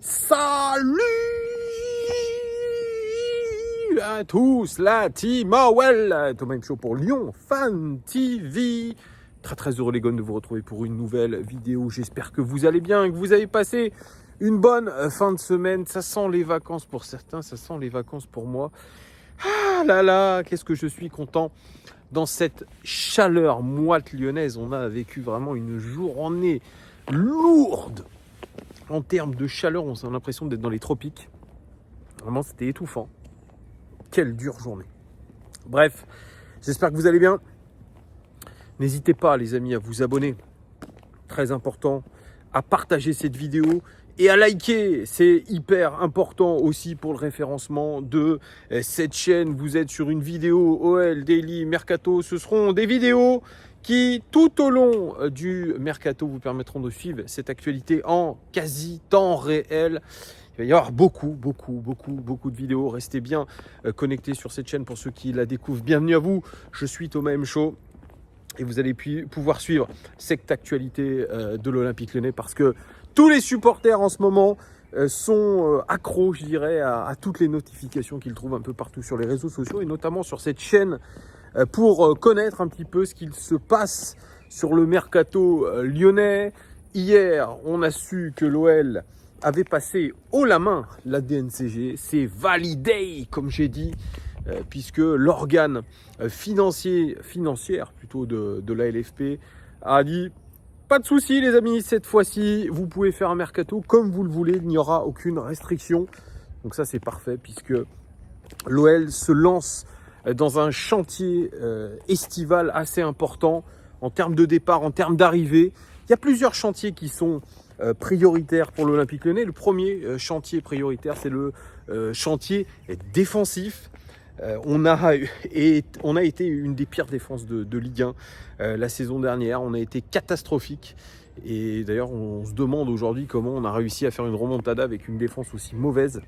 Salut à tous, la team Awell, Thomas M. Show pour Lyon Fan TV. Très heureux les gars de vous retrouver pour une nouvelle vidéo. J'espère que vous allez bien, que vous avez passé une bonne fin de semaine. Ça sent les vacances pour certains, ça sent les vacances pour moi. Ah là là, qu'est-ce que je suis content. Dans cette chaleur moite lyonnaise, on a vécu vraiment une journée lourde. En termes de chaleur, on a l'impression d'être dans les tropiques. Vraiment, c'était étouffant. Quelle dure journée. Bref, j'espère que vous allez bien. N'hésitez pas, les amis, à vous abonner. Très important. À partager cette vidéo et à liker. C'est hyper important aussi pour le référencement de cette chaîne. Vous êtes sur une vidéo OL, Daily, Mercato. Ce seront des vidéos qui, tout au long du Mercato, vous permettront de suivre cette actualité en quasi temps réel. Il va y avoir beaucoup de vidéos. Restez bien connectés sur cette chaîne pour ceux qui la découvrent. Bienvenue à vous. Je suis Thomas M. Show. Et vous allez pouvoir suivre cette actualité de l'Olympique Lyonnais parce que tous les supporters en ce moment sont accros, je dirais, à toutes les notifications qu'ils trouvent un peu partout sur les réseaux sociaux et notamment sur cette chaîne pour connaître un petit peu ce qu'il se passe sur le mercato lyonnais. Hier, on a su que l'OL avait passé haut la main la DNCG. C'est validé, comme j'ai dit. Puisque l'organe financière plutôt de la LFP a dit pas de souci les amis, cette fois-ci vous pouvez faire un mercato comme vous le voulez, il n'y aura aucune restriction. Donc ça c'est parfait puisque l'OL se lance dans un chantier estival assez important en termes de départ, en termes d'arrivée. Il y a plusieurs chantiers qui sont prioritaires pour l'Olympique Lyonnais. Le premier chantier prioritaire, c'est le chantier défensif. On a été une des pires défenses de Ligue 1 la saison dernière. On a été catastrophique. Et d'ailleurs, on se demande aujourd'hui comment on a réussi à faire une remontada avec une défense aussi mauvaise.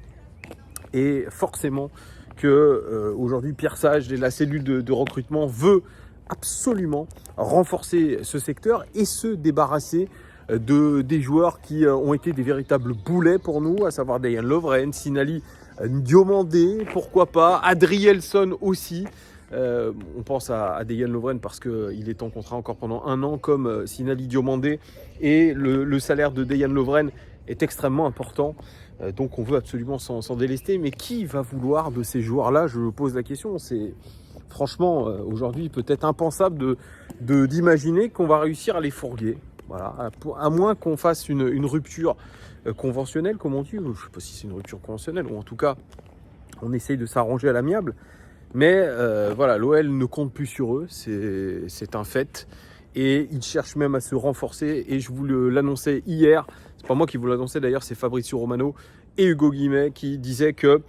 Et forcément que aujourd'hui, Pierre Sage et la cellule de recrutement veut absolument renforcer ce secteur et se débarrasser des joueurs qui ont été des véritables boulets pour nous, à savoir Dejan Lovren, Sinali Diomandé, pourquoi pas, Adrielson aussi. On pense à Dejan Lovren parce qu'il est en contrat encore pendant 1 an comme Sinali Diomandé et le salaire de Dejan Lovren est extrêmement important. Donc on veut absolument s'en délester. Mais qui va vouloir de ces joueurs-là? Je pose la question. C'est franchement aujourd'hui peut-être impensable d'imaginer qu'on va réussir à les fourguer. Voilà, à moins qu'on fasse une rupture conventionnelle, comme on dit. Je ne sais pas si c'est une rupture conventionnelle, ou en tout cas, on essaye de s'arranger à l'amiable. Mais voilà, l'OL ne compte plus sur eux, c'est un fait. Et ils cherchent même à se renforcer. Et je vous l'annonçais hier, c'est pas moi qui vous l'annonçais d'ailleurs, c'est Fabrizio Romano et Hugo Guillemette qui disaient que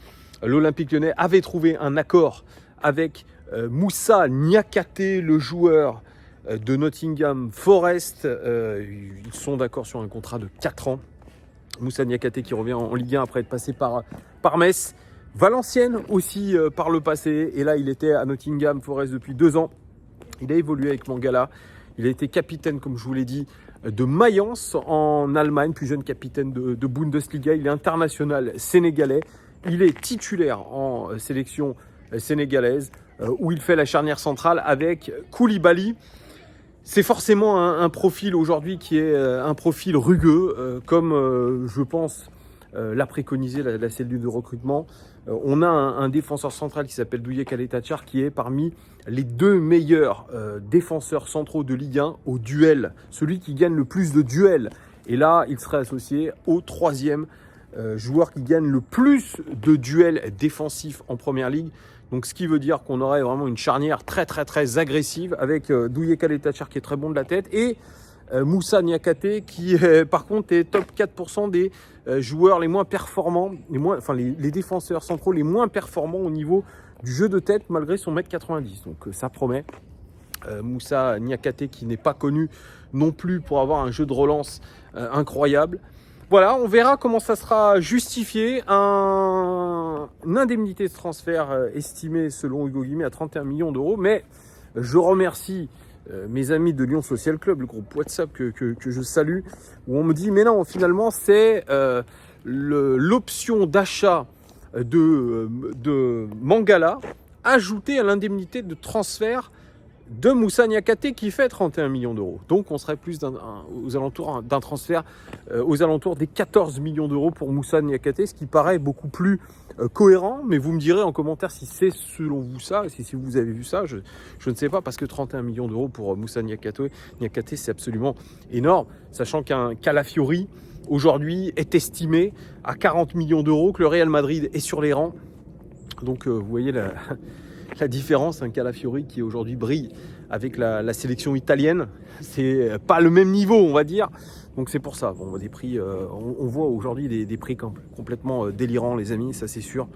l'Olympique Lyonnais avait trouvé un accord avec Moussa Niakhaté, le joueur de Nottingham Forest. Ils sont d'accord sur un contrat de 4 ans. Moussa Niakhaté qui revient en Ligue 1 après être passé par Metz. Valenciennes aussi par le passé. Et là, il était à Nottingham Forest depuis 2 ans. Il a évolué avec Mangala. Il a été capitaine, comme je vous l'ai dit, de Mayence en Allemagne, plus jeune capitaine de Bundesliga. Il est international sénégalais. Il est titulaire en sélection sénégalaise où il fait la charnière centrale avec Koulibaly. C'est forcément un profil aujourd'hui qui est un profil rugueux, comme je pense l'a préconisé la cellule de recrutement. On a un défenseur central qui s'appelle Douye Kaletacar qui est parmi les 2 meilleurs défenseurs centraux de Ligue 1 au duel. Celui qui gagne le plus de duels. Et là, il serait associé au 3e joueur qui gagne le plus de duels défensifs en Première Ligue. Donc ce qui veut dire qu'on aurait vraiment une charnière très agressive avec Douye Kaletacar qui est très bon de la tête et Moussa Niakhaté qui par contre est top 4% des joueurs les moins performants, les défenseurs centraux les moins performants au niveau du jeu de tête malgré son 1m90. Donc ça promet. Moussa Niakhaté qui n'est pas connu non plus pour avoir un jeu de relance incroyable. Voilà, on verra comment ça sera justifié. Une indemnité de transfert estimée selon Hugo Guillemette à 31 millions d'euros. Mais je remercie mes amis de Lyon Social Club, le groupe WhatsApp que je salue, où on me dit mais non, finalement c'est l'option d'achat de Mangala ajoutée à l'indemnité de transfert de Moussa Niakhaté qui fait 31 millions d'euros. Donc on serait plus aux alentours d'un transfert aux alentours des 14 millions d'euros pour Moussa Niakhaté, ce qui paraît beaucoup plus cohérent. Mais vous me direz en commentaire si c'est selon vous ça, si vous avez vu ça, je ne sais pas, parce que 31 millions d'euros pour Moussa Niakhaté, c'est absolument énorme, sachant qu'un Calafiori aujourd'hui est estimé à 40 millions d'euros, que le Real Madrid est sur les rangs. Donc vous voyez la différence, un Calafiori qui aujourd'hui brille avec la sélection italienne, c'est pas le même niveau, on va dire. Donc c'est pour ça, bon, des prix, on voit aujourd'hui des prix complètement délirants, les amis, ça c'est sûr.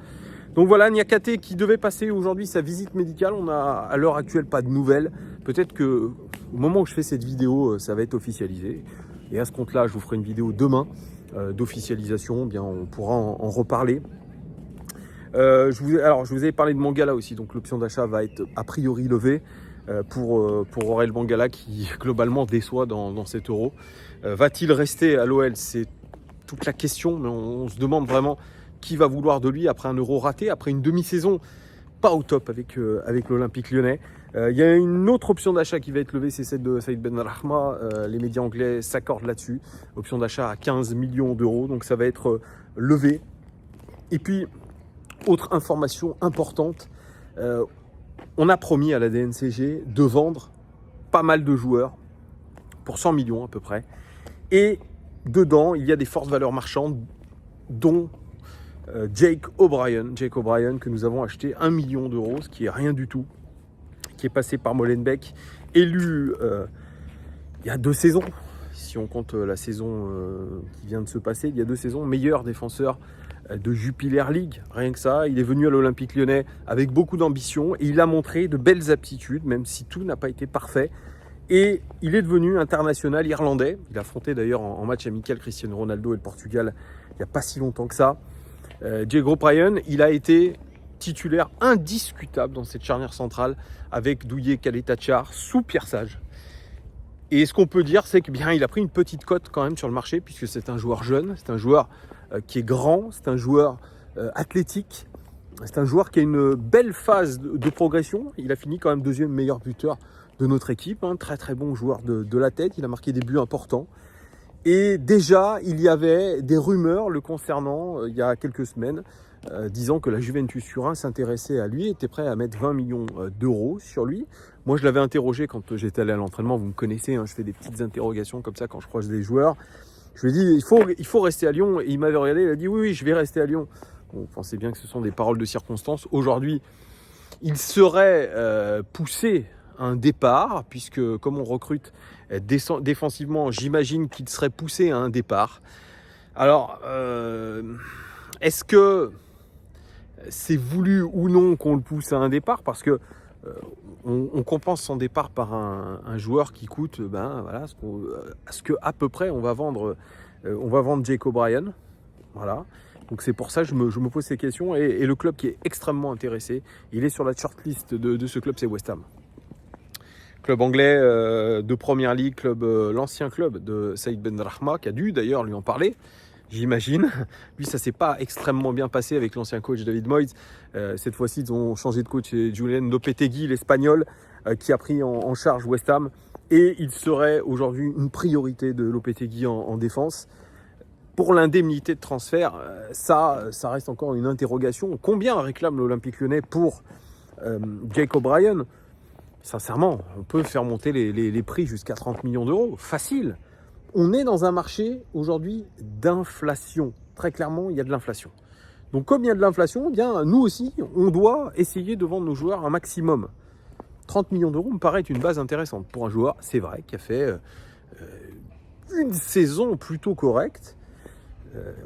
Donc voilà, Niakhaté qui devait passer aujourd'hui sa visite médicale. On a à l'heure actuelle pas de nouvelles. Peut-être que au moment où je fais cette vidéo, ça va être officialisé. Et à ce compte-là, je vous ferai une vidéo demain d'officialisation. Bien, on pourra en reparler. Je vous avais parlé de Mangala aussi, donc l'option d'achat va être a priori levée pour Aurel Mangala qui globalement déçoit dans 7 euros. Va-t-il rester à l'OL? C'est toute la question, mais on se demande vraiment qui va vouloir de lui après un euro raté, après une demi-saison pas au top avec l'Olympique Lyonnais. Il y a une autre option d'achat qui va être levée, c'est celle de Saïd Benrahma. Les médias anglais s'accordent là-dessus. Option d'achat à 15 millions d'euros, donc ça va être levé. Et puis, autre information importante, on a promis à la DNCG de vendre pas mal de joueurs pour 100 millions à peu près. Et dedans, il y a des fortes valeurs marchandes, dont Jake O'Brien que nous avons acheté 1 million d'euros, ce qui est rien du tout, qui est passé par Molenbeek, élu il y a 2 saisons, si on compte la saison qui vient de se passer, il y a 2 saisons, meilleur défenseur de Jupiler League, rien que ça. Il est venu à l'Olympique Lyonnais avec beaucoup d'ambition et il a montré de belles aptitudes, même si tout n'a pas été parfait. Et il est devenu international irlandais. Il a affronté d'ailleurs en match amical Cristiano Ronaldo et le Portugal il n'y a pas si longtemps que ça. Jake O'Brien, il a été titulaire indiscutable dans cette charnière centrale avec Douillet Kaletachar sous Pierre Sage. Et ce qu'on peut dire, c'est que bien, il a pris une petite cote quand même sur le marché, puisque c'est un joueur jeune, c'est un joueur qui est grand, c'est un joueur athlétique, c'est un joueur qui a une belle phase de progression. Il a fini quand même 2e meilleur buteur de notre équipe, très très bon joueur de la tête, il a marqué des buts importants. Et déjà, il y avait des rumeurs le concernant il y a quelques semaines, disant que la Juventus Turin s'intéressait à lui, était prêt à mettre 20 millions d'euros sur lui. Moi, je l'avais interrogé quand j'étais allé à l'entraînement, vous me connaissez, je fais des petites interrogations comme ça quand je croise des joueurs. Je lui ai dit, il faut rester à Lyon, et il m'avait regardé, il a dit oui, je vais rester à Lyon. Bon, vous pensez bien que ce sont des paroles de circonstance. Aujourd'hui, il serait poussé à un départ, puisque comme on recrute défensivement, j'imagine qu'il serait poussé à un départ. Alors, est-ce que c'est voulu ou non qu'on le pousse à un départ? Parce que on compense son départ par un joueur qui coûte voilà, ce que à peu près on va vendre Jake O'Brien. Voilà. Donc c'est pour ça que je me pose ces questions. Et le club qui est extrêmement intéressé, il est sur la shortlist de ce club, c'est West Ham. Club anglais de Première Ligue, l'ancien club de Saïd Benrahma, qui a dû d'ailleurs lui en parler, j'imagine. Lui, ça ne s'est pas extrêmement bien passé avec l'ancien coach David Moyes. Cette fois-ci, ils ont changé de coach, c'est Julen Lopetegui, l'Espagnol, qui a pris en charge West Ham. Et il serait aujourd'hui une priorité de Lopetegui en défense. Pour l'indemnité de transfert, ça reste encore une interrogation. Combien réclame l'Olympique Lyonnais pour Jake O'Brien? Sincèrement, on peut faire monter les prix jusqu'à 30 millions d'euros. Facile. On est dans un marché aujourd'hui d'inflation. Très clairement, il y a de l'inflation. Donc comme il y a de l'inflation, eh bien, nous aussi, on doit essayer de vendre nos joueurs un maximum. 30 millions d'euros me paraît une base intéressante pour un joueur, c'est vrai, qui a fait une saison plutôt correcte.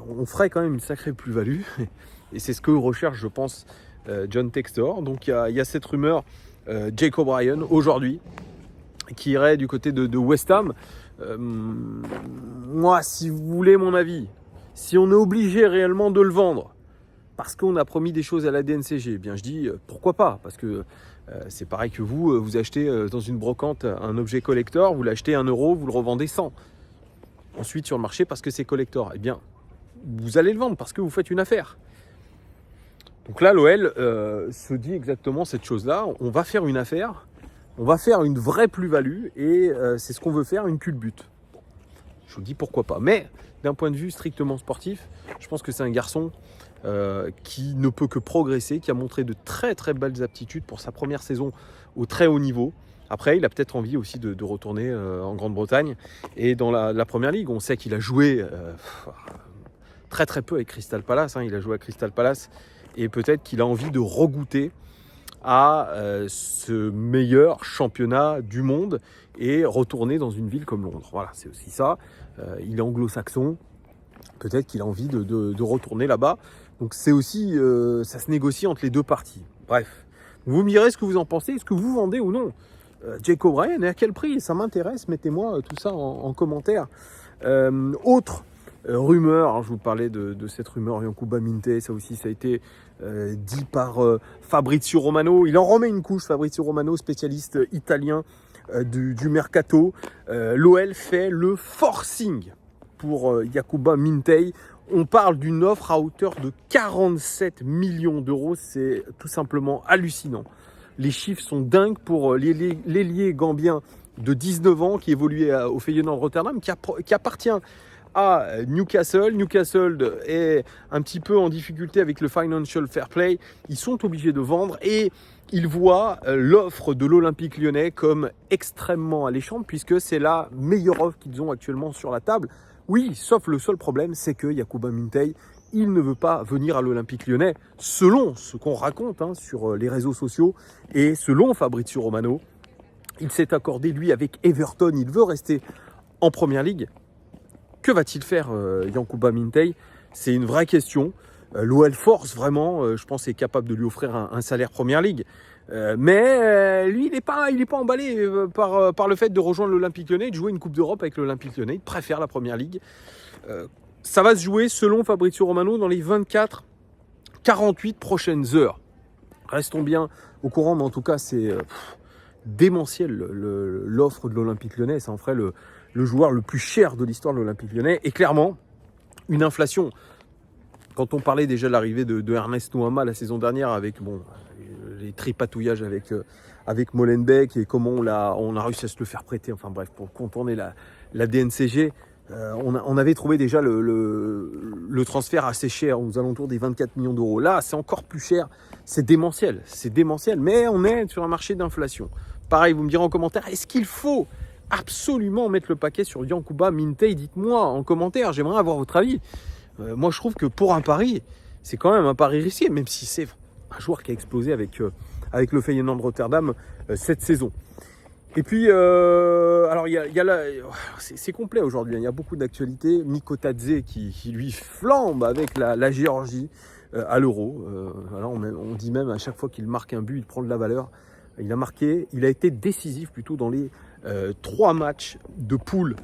On ferait quand même une sacrée plus-value. Et c'est ce que recherche, je pense, John Textor. Donc il y a cette rumeur Jake O'Brien aujourd'hui qui irait du côté de West Ham. Moi, si vous voulez mon avis, si on est obligé réellement de le vendre parce qu'on a promis des choses à la DNCG, eh bien je dis pourquoi pas, parce que c'est pareil que vous achetez dans une brocante un objet collector, vous l'achetez 1 euro, vous le revendez 100. Ensuite sur le marché parce que c'est collector, eh bien vous allez le vendre parce que vous faites une affaire. Donc là, l'OL se dit exactement cette chose-là. On va faire une affaire, on va faire une vraie plus-value et c'est ce qu'on veut faire, une culbute. Je vous dis pourquoi pas. Mais d'un point de vue strictement sportif, je pense que c'est un garçon qui ne peut que progresser, qui a montré de très très belles aptitudes pour sa première saison au très haut niveau. Après, il a peut-être envie aussi de retourner en Grande-Bretagne et dans la Première Ligue. On sait qu'il a joué très très peu avec Crystal Palace. Il a joué à Crystal Palace et peut-être qu'il a envie de regoûter à ce meilleur championnat du monde et retourner dans une ville comme Londres. Voilà, c'est aussi ça. Il est anglo-saxon. Peut-être qu'il a envie de retourner là-bas. Donc c'est aussi, ça se négocie entre les deux parties. Bref, vous me direz ce que vous en pensez. Est-ce que vous vendez ou non Jake O'Brien et à quel prix? Ça m'intéresse. Mettez-moi tout ça en commentaire. Autre rumeur, alors je vous parlais de cette rumeur Yankuba Minteh, ça aussi ça a été dit par Fabrizio Romano. Il en remet une couche, Fabrizio Romano, spécialiste italien du mercato. L'OL fait le forcing pour Yankuba Minteh. On parle d'une offre à hauteur de 47 millions d'euros, c'est tout simplement hallucinant. Les chiffres sont dingues pour l'ailier gambien de 19 ans qui évoluait au Feyenoord Rotterdam, qui appartient à Newcastle. Newcastle est un petit peu en difficulté avec le Financial Fair Play. Ils sont obligés de vendre et ils voient l'offre de l'Olympique Lyonnais comme extrêmement alléchante puisque c'est la meilleure offre qu'ils ont actuellement sur la table. Oui, sauf le seul problème, c'est que Yankuba Minteh, il ne veut pas venir à l'Olympique Lyonnais, selon ce qu'on raconte sur les réseaux sociaux et selon Fabrizio Romano. Il s'est accordé, lui, avec Everton, il veut rester en Première Ligue. Que va-t-il faire, Yankuba Minteh? C'est une vraie question. L'OL Force, vraiment, je pense, est capable de lui offrir un salaire Première Ligue. Mais lui, il n'est pas emballé par le fait de rejoindre l'Olympique Lyonnais et de jouer une Coupe d'Europe avec l'Olympique Lyonnais. Il préfère la Première Ligue. Ça va se jouer, selon Fabrizio Romano, dans les 24-48 prochaines heures. Restons bien au courant, mais en tout cas, c'est démentiel l'offre de l'Olympique Lyonnais. Ça en ferait le joueur le plus cher de l'histoire de l'Olympique Lyonnais. Et clairement, une inflation. Quand on parlait déjà de l'arrivée de Ernest Nuama la saison dernière avec les tripatouillages avec Molenbeek et comment on a réussi à se le faire prêter, enfin bref, pour contourner la DNCG, on avait trouvé déjà le transfert assez cher, aux alentours des 24 millions d'euros. Là, c'est encore plus cher, c'est démentiel, mais on est sur un marché d'inflation. Pareil, vous me direz en commentaire, est-ce qu'il faut absolument mettre le paquet sur Yankuba Minteh? Dites-moi en commentaire, j'aimerais avoir votre avis. Moi, je trouve que pour un pari, c'est quand même un pari risqué, même si c'est un joueur qui a explosé avec le Feyenoord Rotterdam cette saison. Et puis, alors, c'est complet aujourd'hui, il y a beaucoup d'actualités. Mikko Tadze qui lui flambe avec la Géorgie à l'Euro. Alors on dit même à chaque fois qu'il marque un but, il prend de la valeur. Il a été décisif plutôt dans les 3 matchs de poule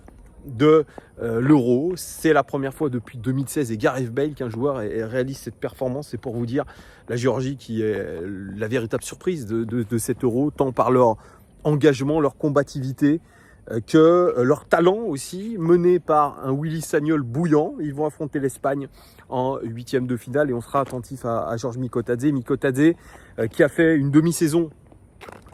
de l'Euro. C'est la première fois depuis 2016 et Gareth Bale qu'un joueur réalise cette performance. C'est pour vous dire la Géorgie qui est la véritable surprise de cet Euro, tant par leur engagement, leur combativité, que leur talent aussi, mené par un Willy Sagnol bouillant. Ils vont affronter l'Espagne en 8e de finale et on sera attentif à Georges Mikko Tadze. Mikko Tadze qui a fait une demi-saison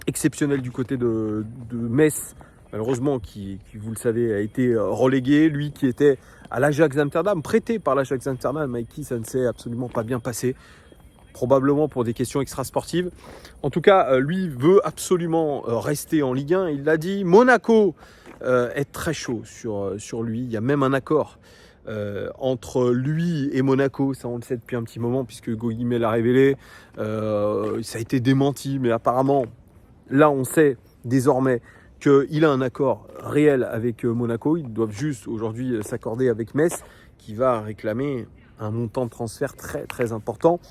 exceptionnelle du côté de Metz, malheureusement, qui, vous le savez, a été relégué. Lui qui était à l'Ajax Amsterdam, prêté par l'Ajax Amsterdam, avec qui ça ne s'est absolument pas bien passé, probablement pour des questions extrasportives. En tout cas, lui veut absolument rester en Ligue 1. Il l'a dit, Monaco est très chaud sur lui. Il y a même un accord entre lui et Monaco, ça on le sait depuis un petit moment, puisque Goguimel l'a révélé. Ça a été démenti, mais apparemment, là on sait désormais qu'il a un accord réel avec Monaco. Ils doivent juste aujourd'hui s'accorder avec Metz, qui va réclamer un montant de transfert très très important.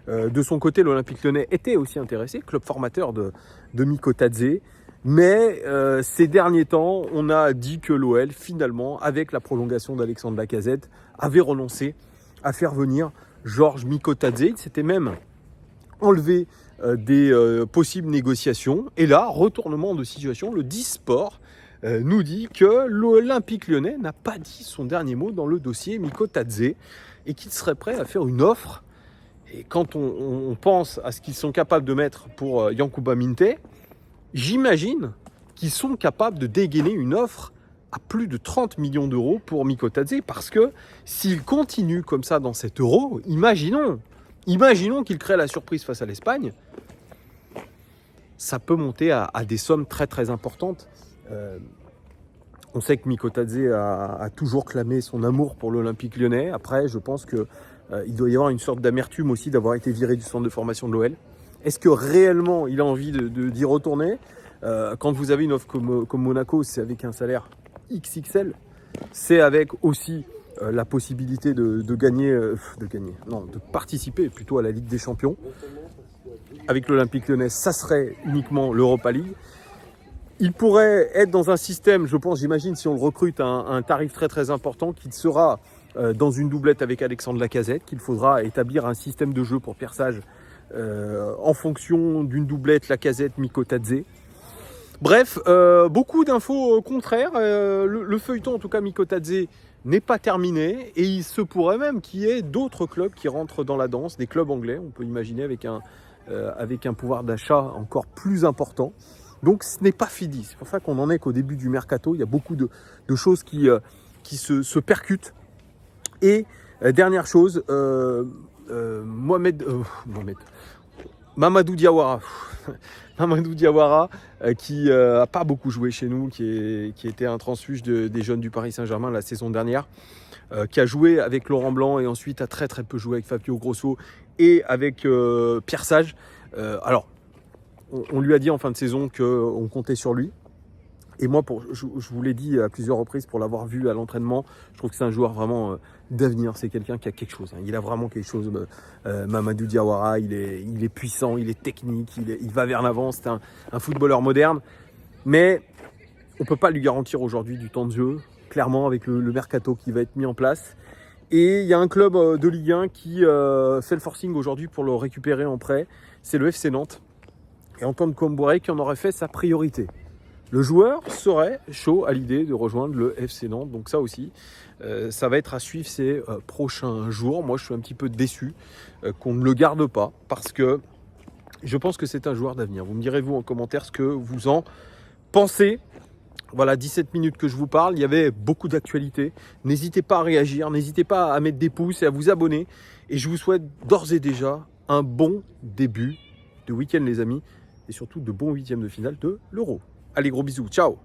De son côté, l'Olympique Lyonnais était aussi intéressé, club formateur de Mikko Tadze. Mais ces derniers temps, on a dit que l'OL, finalement, avec la prolongation d'Alexandre Lacazette, avait renoncé à faire venir Georges Mikko Tadze. Il s'était même enlevé des possibles négociations. Et là, retournement de situation, le Disport nous dit que l'Olympique Lyonnais n'a pas dit son dernier mot dans le dossier Mikko Tadze. et qu'ils seraient prêts à faire une offre. Et quand on pense à ce qu'ils sont capables de mettre pour Yankuba Minteh, j'imagine qu'ils sont capables de dégainer une offre à plus de 30 millions d'euros pour Mikotadze, parce que s'il continue comme ça dans cet Euro, imaginons qu'il crée la surprise face à l'Espagne, ça peut monter à des sommes très très importantes. On sait que Mikotadze a toujours clamé son amour pour l'Olympique Lyonnais. Après, je pense qu'il doit y avoir une sorte d'amertume aussi d'avoir été viré du centre de formation de l'OL. Est-ce que réellement il a envie d'y retourner ? Quand vous avez une offre comme Monaco, c'est avec un salaire XXL, c'est avec aussi la possibilité de participer plutôt à la Ligue des Champions. Avec l'Olympique Lyonnais, ça serait uniquement l'Europa League. Il pourrait être dans un système, je pense, j'imagine, si on le recrute, un tarif très très important, qu'il sera dans une doublette avec Alexandre Lacazette, qu'il faudra établir un système de jeu pour Pierre Sage en fonction d'une doublette Lacazette-Mikotadze. Bref, beaucoup d'infos contraires. Le feuilleton, en tout cas Mikotadze, n'est pas terminé et il se pourrait même qu'il y ait d'autres clubs qui rentrent dans la danse, des clubs anglais, on peut imaginer avec un pouvoir d'achat encore plus important. Donc ce n'est pas fini, c'est pour ça qu'on en est qu'au début du mercato, il y a beaucoup de choses qui se percutent. Et dernière chose, Mamadou Diawara. Mamadou Diawara qui n'a pas beaucoup joué chez nous, qui était un transfuge des jeunes du Paris Saint-Germain la saison dernière, qui a joué avec Laurent Blanc et ensuite a très très peu joué avec Fabio Grosso et avec Pierre Sage. Alors, on lui a dit en fin de saison qu'on comptait sur lui. Et moi, je vous l'ai dit à plusieurs reprises pour l'avoir vu à l'entraînement, je trouve que c'est un joueur vraiment d'avenir. C'est quelqu'un qui a quelque chose. Il a vraiment quelque chose. Mamadou Diawara, il est puissant, il est technique, il va vers l'avant. C'est un footballeur moderne. Mais on ne peut pas lui garantir aujourd'hui du temps de jeu, clairement, avec le mercato qui va être mis en place. Et il y a un club de Ligue 1 qui fait le forcing aujourd'hui pour le récupérer en prêt. C'est le FC Nantes. Et Antoine Kombouaré qui en aurait fait sa priorité. Le joueur serait chaud à l'idée de rejoindre le FC Nantes. Donc ça aussi, ça va être à suivre ces prochains jours. Moi, je suis un petit peu déçu qu'on ne le garde pas parce que je pense que c'est un joueur d'avenir. Vous me direz, vous, en commentaire, ce que vous en pensez. Voilà, 17 minutes que je vous parle. Il y avait beaucoup d'actualités. N'hésitez pas à réagir. N'hésitez pas à mettre des pouces et à vous abonner. Et je vous souhaite d'ores et déjà un bon début de week-end, les amis. Et surtout de bons huitièmes de finale de l'Euro. Allez, gros bisous, ciao!